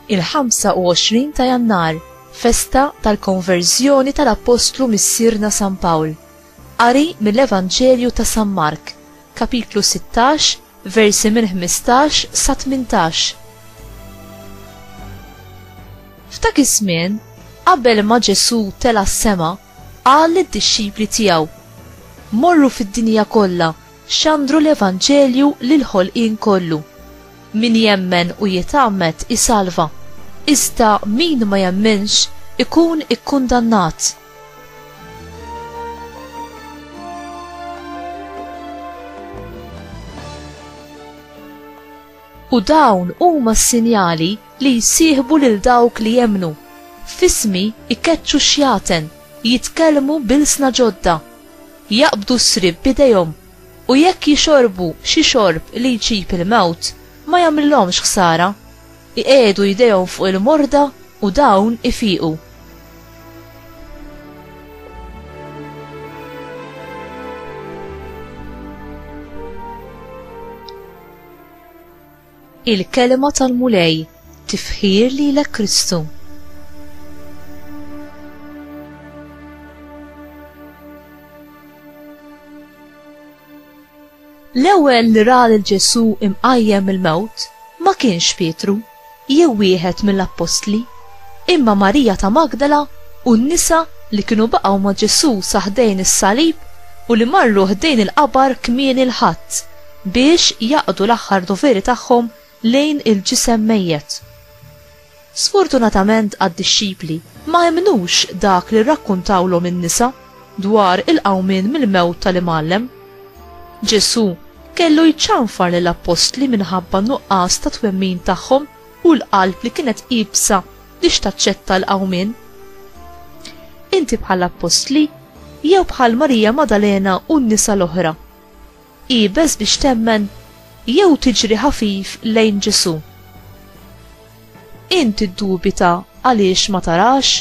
il-25 ta' Jannar, festa tal-konverżjoni tal-Apostlu missierna San Pawl. Qari mill-Evanġelju ta' San Mark, kapitlu 16, versi minn 15 sa 18. F'dak iż-żmien, qabel ma Ġesu tela s-sema, qal lid-dixxipli tiegħu: morru fid-dinja kollha, xandru l-Evanġelju lil ħolqien kollu. Min jemmen u jitgħammed isalva, iżda min ma jemmenx ikun ikkundannat. U dawn huma s-sinjali li jsieħbu lil dawk li jemnu. Fismi ikeċċu xjaten, jitkellmu bil-sna ġodda, jaqbdu s-srib bidejhom, u jekk jixorbu xi xorb li jġib il-mewt ma jagħmilhomx ħsara, iqiegħdu jdejhom fuq il-morda u dawn ifiqu. Il-kelma tal-mulej, tifħir lilek Kristu. L-ewwel li ra lil Ġesu imqajjem il-mewt ma kienx Pietru jew wieħed mill-Apostli, imma Marija ta' Magdala u n-nisa li kienu baqgħu ma' Ġesu saħdejn is-salib u li marru ħdejn il-qabar kmieni l-ħadd biex jaqdu l-aħħar doveri tagħhom lejn il-ġisem mejjet. Sfortunatament għad-dixxipli ma jemnux dak li rrakkuntawlhom in-nisa dwar il-qawmien mill-mewt tal-imgħallem. Ġesu kellu jċanfar lill-Apostli minħabba nuqqas ta' twemmin tagħhom u l-qalb li kienet qibsa biex taċċetta l-qawmien. Inti bħall-Apostli jew bħal Marija Madalena u n-nisa l-oħra, qiebes biex temmen jew tiġri ħafif lejn Ġesu. Inti ddubita għaliex ma tarax?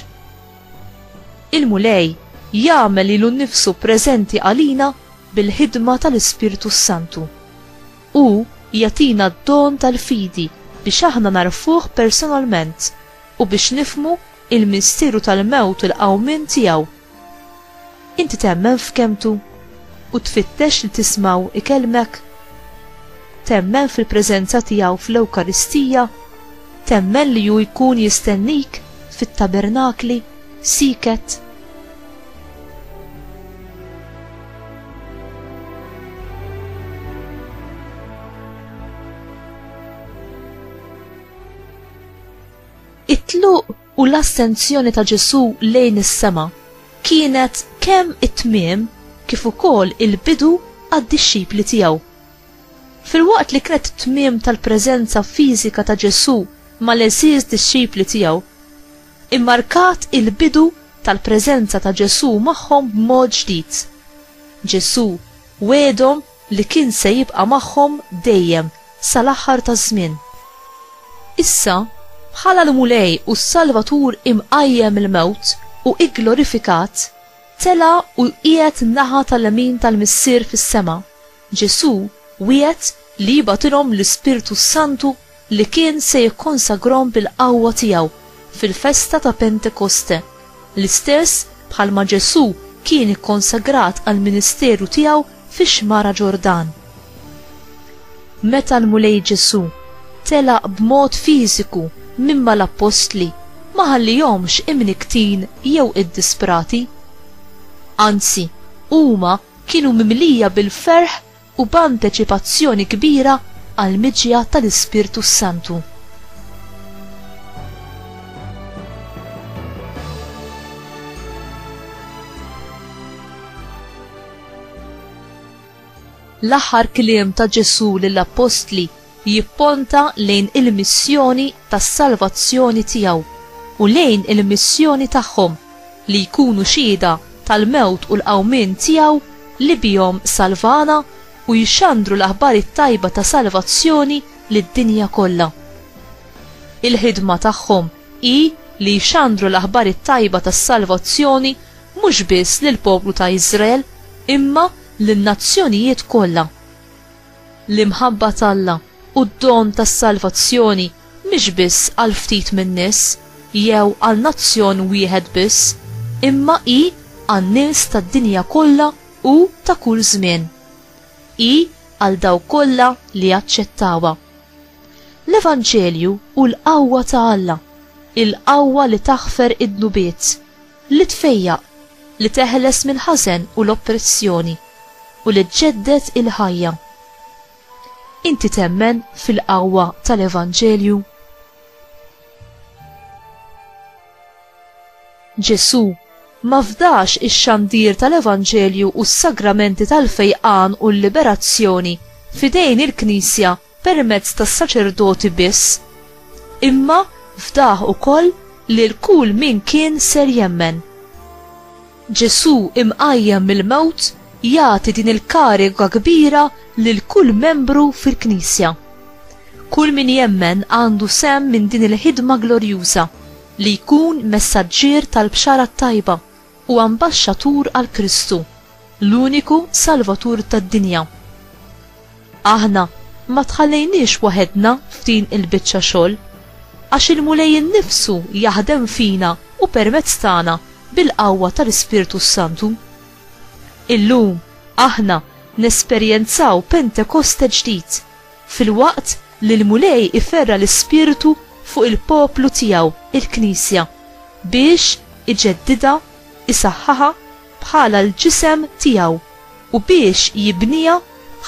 Il-mulej jagħmel lilu nnifsu preżenti għalina bil-ħidma tal-Ispirtu Santu u jagħtina d-don tal-fidi biex aħna narfuh personalment u biex nifmu il-misteru tal-mewt u l-qawmien tiegħu. Inti temmen f'kemtu u tfittex li tismaw ikellmek? Temmen fil-preżenza tiegħu fl-Ewkaristija? Temmen li hu jkun jistennik fit-tabernakli siket? It-tluq u l-astenzjoni ta' Ġesu lejn is-sema kienet kemm it-tmiem kif ukoll il-bidu għad-dixxipli tiegħu. Fil-waqt li kienet it-tmiem tal-preżenza fiżika ta' Ġesu mal-eżiż dixxipli tiegħu, immarkat il-bidu tal-preżenza ta' Ġesu magħhom b'mod ġdid. Ġesu wedhom li kien se jibqa' magħhom dejjem sal-aħħar taż-żmien. Issa bħala l-mulej u s-Salvatur imqajjem il-mewt u igglorifikat, tela u qiegħed naħa tal-lemin tal-Missier fis-sema. Ġesu wiegħed li jibatilhom l-Ispirtu Santu li kien se jikkonsagrom bil-qawwa tiegħu fil-festa ta' Pentekoste, l-istess bħalma Ġesu kien ikkonsagrat għall-ministeru tiegħu fix-xmara Ġordan. Meta l-mulej Ġesu tela b'mod fiżiku mimma l-Apostli ma ħallihomx imniktin jew iddisprati. Anzi, huma kienu mimlija bil-ferħ u b'anteċipazzjoni kbira għal-miġja tal-Ispirtu Santu. L-aħħar kliem ta' Ġesu lill-Apostli jipponta lejn il-missjoni tas-salvazzjoni tiegħu u lejn il-missjoni tagħhom li jkunu xhieda tal-mewt u l-qawmien tiegħu li bihom salvana u jixxandru l-aħbar it-tajba ta' salvazzjoni lid-dinja kollha. Il-ħidma tagħhom hi li jixxandru l-aħbar it-tajba tas-salvazzjoni mhux biss lill-poplu ta' Iżrael imma lin-nazzjonijiet kollha. L-imħabba t'Alla u d-don tas-salvazzjoni mhix biss għal ftit min-nies jew għal nazzjon wieħed biss, imma hi għan-nies tad-dinja kollha u ta' kull żmien. Hi għal dawk kollha li jaċċettawha. L-Evanġelju u l-qawwa ta' Alla, il-qawwa li taħfer id-nubiet, li tfejjaq, li teħles mill-ħażen u l-oppressjoni u li tġeddet il-ħajja. Inti temmen fil-qawwa tal-Evanġelju? Ġesu ma fdax ix-xandir tal-Evanġelju u s-sagramenti tal-fejqan u l-liberazzjoni fidejn il-Knisja permezz tas-saċerdoti biss, imma fdaħ ukoll lil kull min kien ser jemmen. Ġesu imqajjem mill-mewt jagħti din il-kariga kbira lil kull membru fil-Knisja. Kull min jemmen għandu sem minn din il-ħidma glorjuża li jkun messaġġier tal-bxara tajba u ambaxxatur għal Kristu, l-uniku Salvatur tad-dinja. Aħna ma tħallejniex waħedna f'din il-biċċa xogħol, għax il-Mulej innifsu jaħdem fina u permezz tagħna bil-qawwa tal-Ispirtu Santu. Illum aħna nesperjenzaw Pentekoste ġdid fil-waqt li l-Mulej iferra l-Ispirtu fuq il-poplu tiegħu, il-Knisja, biex iġeddida, isaħħaha bħala l-ġisem tiegħu u biex jibnija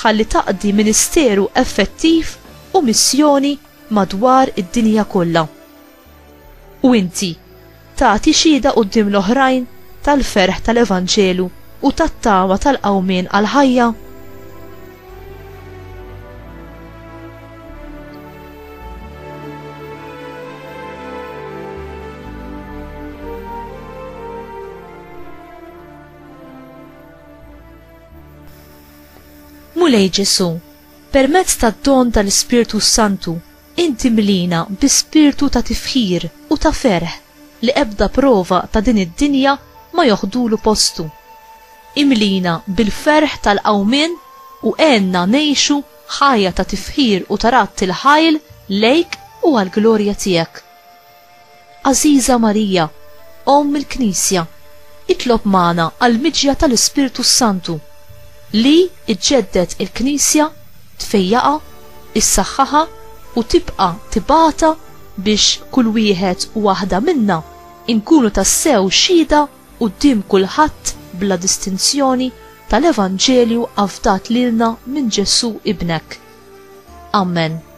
ħalli taqdi ministeru effettiv u missjoni madwar id-dinja kollha. U inti tagħti xhieda quddiem l-oħrajn tal-ferħ tal-Evanġelu u tat-tama tal-qawmien għall-ħajja? Mulej Ġesu, permezz tad-don tal-Ispirtu Santu, inti mlina bi spirtu ta' tifħir u ta' ferħ li ebda prova ta' din id-dinja ma joħdulu postu. Imlina bil-ferħ tal-qawmien u għenna nejxu ħajja ta' tifħir u tarat il-ħajl lejk u għal-glorja tiegħek. Aziza Marija, Omm il-Knisja, itlob magħna għal-miġja tal-Ispirtu Santu li iġġeddet il-Knisja, tfejjaqa, issaħħaha u tibqa' tibata biex kull wieħed u waħda minna inkunu tassew xhieda quddiem kulħadd bla distinzjoni tal-Evanġelju avdat lilna minn Ġesu ibnek. Amen.